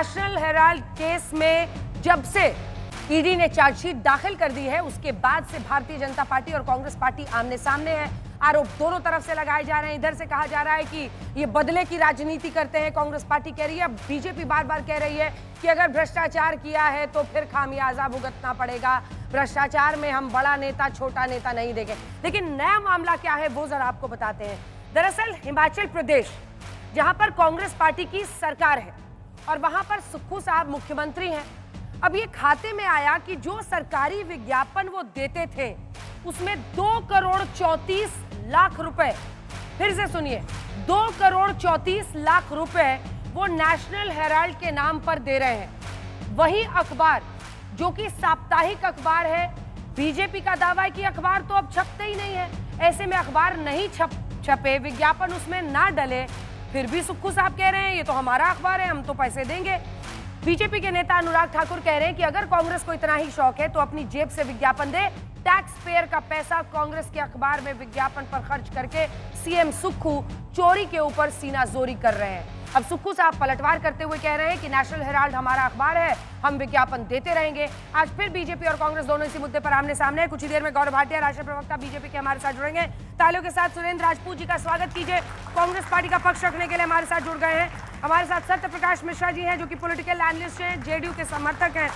National Herald case में जब से ईडी ने चार्जशीट दाखिल कर दी है उसके बाद से भारतीय जनता पार्टी और कांग्रेस पार्टी आमने सामने है। आरोप दोनों तरफ से लगाए जा रहे हैं। इधर से कहा जा रहा है कि ये बदले की राजनीति करते हैं, कांग्रेस पार्टी कह रही है, बीजेपी बार बार कह रही है कि अगर भ्रष्टाचार किया है तो फिर खामियाजा भुगतना पड़ेगा, भ्रष्टाचार में हम बड़ा नेता छोटा नेता नहीं देंगे। लेकिन नया मामला क्या है वो जरा आपको बताते हैं। दरअसल हिमाचल प्रदेश जहां पर कांग्रेस पार्टी की सरकार है और वहां पर सुक्खू साहब मुख्यमंत्री हैं, अब ये खाते में आया कि जो सरकारी विज्ञापन वो देते थे उसमें 2 करोड़ 34 लाख रुपए, फिर से सुनिए, 2 करोड़ 34 लाख रुपए वो नेशनल हेराल्ड के नाम पर दे रहे हैं। वही अखबार जो कि साप्ताहिक अखबार है, बीजेपी का दावा है कि अखबार तो अब छपते ही नहीं है, ऐसे में अखबार नहीं छपे, विज्ञापन उसमें ना डले, फिर भी सुक्खू साहब कह रहे हैं ये तो हमारा अखबार है, हम तो पैसे देंगे। बीजेपी के नेता अनुराग ठाकुर कह रहे हैं कि अगर कांग्रेस को इतना ही शौक है तो अपनी जेब से विज्ञापन दे, टैक्स पेयर का पैसा कांग्रेस के अखबार में विज्ञापन पर खर्च करके सीएम सुक्खू चोरी के ऊपर सीना जोरी कर रहे हैं। अब सुक्खू साहब पलटवार करते हुए कह रहे हैं कि नेशनल हेराल्ड हमारा अखबार है, हम विज्ञापन देते रहेंगे। आज फिर बीजेपी और कांग्रेस दोनों इसी मुद्दे पर आमने सामने है। कुछ ही देर में गौरव भाटिया, राष्ट्रीय प्रवक्ता बीजेपी के हमारे साथ जुड़ेंगे। तालियों के साथ सुरेंद्र राजपूत जी का स्वागत कीजिए, कांग्रेस पार्टी का पक्ष रखने के लिए हमारे साथ जुड़ गए हैं। हमारे साथ सत्य प्रकाश मिश्रा जी हैं जो कि पॉलिटिकल एनालिस्ट हैं, जेडीयू के समर्थक हैं।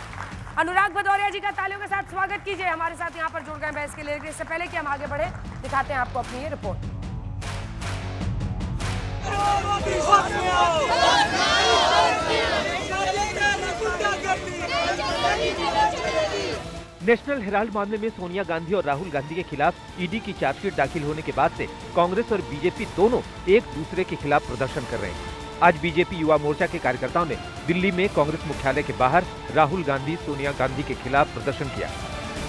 अनुराग भदौरिया जी का तालियों के साथ स्वागत कीजिए, हमारे साथ यहाँ पर जुड़ गए बहस के लिए। इससे पहले कि हम आगे बढ़े, दिखाते हैं आपको अपनी ये रिपोर्ट। नेशनल हेराल्ड मामले में सोनिया गांधी और राहुल गांधी के खिलाफ ईडी की चार्जशीट दाखिल होने के बाद से कांग्रेस और बीजेपी दोनों एक दूसरे के खिलाफ प्रदर्शन कर रहे हैं। आज बीजेपी युवा मोर्चा के कार्यकर्ताओं ने दिल्ली में कांग्रेस मुख्यालय के बाहर राहुल गांधी सोनिया गांधी के खिलाफ प्रदर्शन किया।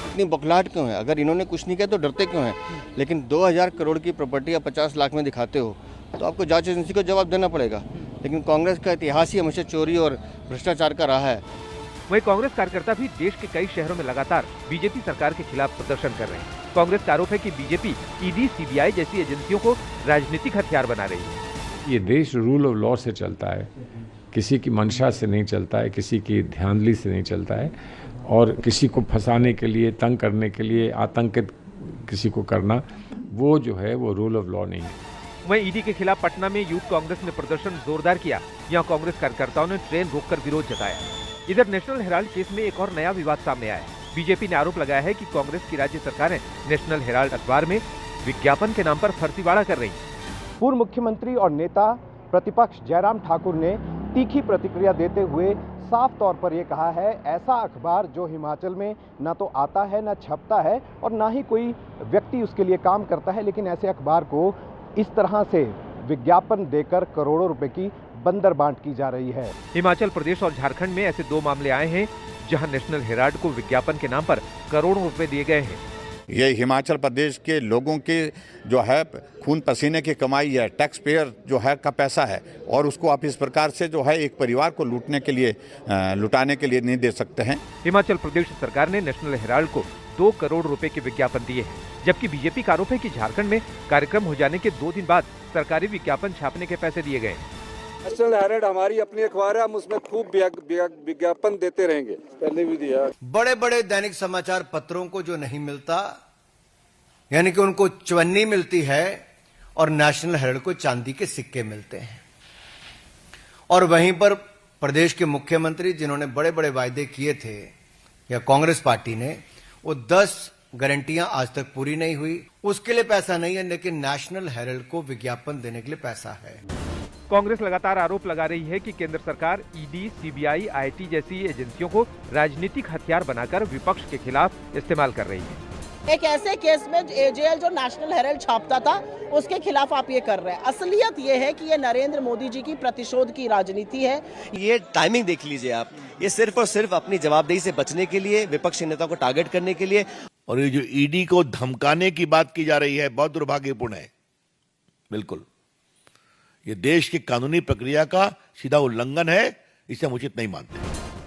इतनी बौखलाहट क्यों है? अगर इन्होंने कुछ नहीं किया तो डरते क्यों हैं? लेकिन 2000 करोड़ की प्रॉपर्टी या 50 लाख में दिखाते हो तो आपको जांच एजेंसी को जवाब देना पड़ेगा। लेकिन कांग्रेस का इतिहास ही हमेशा चोरी और भ्रष्टाचार का रहा है। वहीं कांग्रेस कार्यकर्ता भी देश के कई शहरों में लगातार बीजेपी सरकार के खिलाफ प्रदर्शन कर रहे हैं। कांग्रेस का आरोप है कि बीजेपी ईडी, सीबीआई जैसी एजेंसियों को राजनीतिक हथियार बना रही है। ये देश रूल ऑफ लॉ से चलता है, किसी की मंशा से नहीं चलता है, किसी की धांधली से नहीं चलता है। और किसी को फंसाने के लिए, तंग करने के लिए, आतंकित किसी को करना, वो जो है वो रूल ऑफ लॉ नहीं है। वहीं ईडी के खिलाफ पटना में यूथ कांग्रेस ने प्रदर्शन जोरदार किया। यहाँ कांग्रेस कार्यकर्ताओं ने ट्रेन रोककर विरोध जताया। इधर नेशनल हेराल्ड केस में एक और नया विवाद सामने आया है। बीजेपी ने आरोप लगाया है कि कांग्रेस की राज्य सरकारें नेशनल हेराल्ड अखबार में विज्ञापन के नाम पर फर्जीवाड़ा कर रही है। पूर्व मुख्यमंत्री और नेता प्रतिपक्ष जयराम ठाकुर ने तीखी प्रतिक्रिया देते हुए साफ तौर पर यह कहा है, ऐसा अखबार जो हिमाचल में ना तो आता है, ना छपता है और ना ही कोई व्यक्ति उसके लिए काम करता है, लेकिन ऐसे अखबार को इस तरह से विज्ञापन देकर करोड़ों रुपए की बंदर बांट की जा रही है। हिमाचल प्रदेश और झारखंड में ऐसे 2 मामले आए हैं जहां नेशनल हेराल्ड को विज्ञापन के नाम पर करोड़ों रुपए दिए गए हैं। ये हिमाचल प्रदेश के लोगों के जो है खून पसीने की कमाई है, टैक्स पेयर जो है का पैसा है, और उसको आप इस प्रकार से जो है एक परिवार को लुटाने के लिए नहीं दे सकते हैं। हिमाचल प्रदेश सरकार ने नेशनल हेराल्ड को 2 करोड़ रुपए के विज्ञापन दिए हैं, जबकि बीजेपी का आरोप है कि झारखंड में कार्यक्रम हो जाने के 2 दिन बाद सरकारी विज्ञापन छापने के पैसे दिए गए। नेशनल हेराल्ड हमारी अपनी अखबार है, हम उसमें खूब विज्ञापन देते रहेंगे, पहले भी दिया। बड़े बड़े दैनिक समाचार पत्रों को जो नहीं मिलता, यानी कि उनको चवन्नी मिलती है और नेशनल हेराल्ड को चांदी के सिक्के मिलते हैं। और वहीं पर प्रदेश के मुख्यमंत्री जिन्होंने बड़े बड़े वायदे किए थे या कांग्रेस पार्टी ने, वो 10 गारंटियां आज तक पूरी नहीं हुई। उसके लिए पैसा नहीं है, लेकिन नेशनल हेराल्ड को विज्ञापन देने के लिए पैसा है। कांग्रेस लगातार आरोप लगा रही है कि केंद्र सरकार ईडी, सीबीआई, आईटी जैसी एजेंसियों को राजनीतिक हथियार बनाकर विपक्ष के खिलाफ इस्तेमाल कर रही है। एक ऐसे केस में एजेएल जो नेशनल हेराल्ड छापता था उसके खिलाफ आप ये कर रहे हैं। असलियत ये है कि ये नरेंद्र मोदी जी की प्रतिशोध की राजनीति है। ये टाइमिंग देख लीजिए आप, ये सिर्फ और सिर्फ अपनी जवाबदेही से बचने के लिए, विपक्षी नेता को टारगेट करने के लिए। और ये जो ईडी को धमकाने की बात की जा रही है, बहुत दुर्भाग्यपूर्ण है। बिल्कुल ये देश की कानूनी प्रक्रिया का सीधा उल्लंघन है, इसे हम उचित नहीं मानते।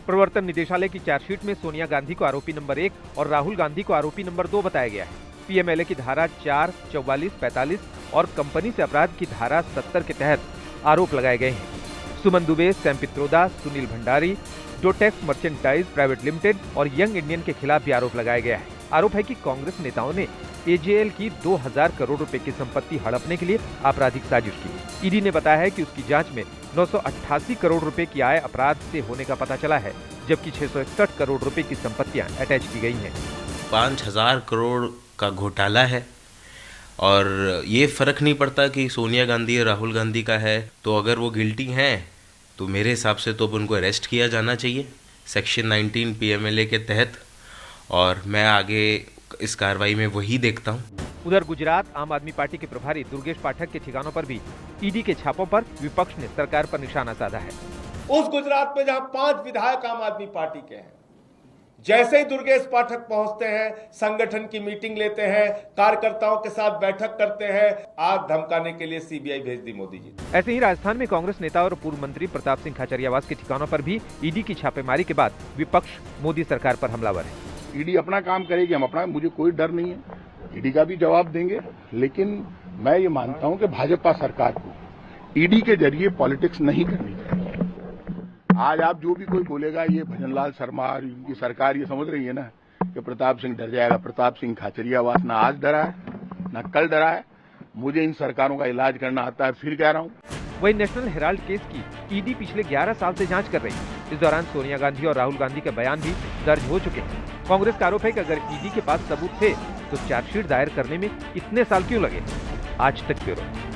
प्रवर्तन निदेशालय की चार्जशीट में सोनिया गांधी को आरोपी नंबर 1 और राहुल गांधी को आरोपी नंबर 2 बताया गया है। पीएमएलए की धारा 4, 44, 45 और कंपनी से अपराध की धारा 70 के तहत आरोप लगाए गए हैं। Suman Dubey, Sam Pitroda, Sunil Bhandari, Dotex merchandise private limited और यंग इंडियन के खिलाफ भी आरोप लगाया गया है। आरोप है कि कांग्रेस नेताओं ने एजेएल की 2000 करोड़ रुपए की संपत्ति हड़पने के लिए आपराधिक साजिश की। ईडी ने बताया है कि उसकी जांच में 988 करोड़ रुपए की आय अपराध से होने का पता चला है, जबकि 661 करोड़ रुपए की संपत्तियां अटैच की गई हैं। 5000 करोड़ का घोटाला है और ये फर्क नहीं पड़ता कि सोनिया गांधी या राहुल गांधी का है। तो अगर वो गिल्टी हैं तो मेरे हिसाब से तो उनको अरेस्ट किया जाना चाहिए सेक्शन 19 PMLA के तहत, और मैं आगे इस कार्रवाई में वही देखता हूँ। उधर गुजरात आम आदमी पार्टी के प्रभारी दुर्गेश पाठक के ठिकानों पर भी ईडी के छापों पर विपक्ष ने सरकार पर निशाना साधा है। उस गुजरात में जहां 5 विधायक आम आदमी पार्टी के हैं, जैसे ही दुर्गेश पाठक पहुंचते हैं, संगठन की मीटिंग लेते हैं, कार्यकर्ताओं के साथ बैठक करते हैं, आग धमकाने के लिए CBI भेज दी मोदी जी। ऐसे ही राजस्थान में कांग्रेस नेता और पूर्व मंत्री प्रताप सिंह खाचरियावास के ठिकानों पर भी ईडी की छापेमारी के बाद विपक्ष मोदी सरकार पर हमलावर है। ईडी अपना काम करेगी, हम अपना, मुझे कोई डर नहीं है, ईडी का भी जवाब देंगे। लेकिन मैं ये मानता हूं कि भाजपा सरकार को ईडी के जरिए पॉलिटिक्स नहीं करनी चाहिए। आज आप जो भी कोई बोलेगा, ये भजनलाल शर्मा और इनकी सरकार ये समझ रही है ना कि प्रताप सिंह डर जाएगा। प्रताप सिंह खाचरियावास ना आज डरा है ना कल डरा है। मुझे इन सरकारों का इलाज करना आता है, फिर कह रहा हूँ। वही नेशनल हेराल्ड केस की ईडी पिछले 11 साल से जांच कर रही है। इस दौरान सोनिया गांधी और राहुल गांधी के बयान भी दर्ज हो चुके हैं। कांग्रेस का आरोप है कि अगर ईडी के पास सबूत थे तो चार्जशीट दायर करने में इतने साल क्यों लगे। आज तक ब्यूरो।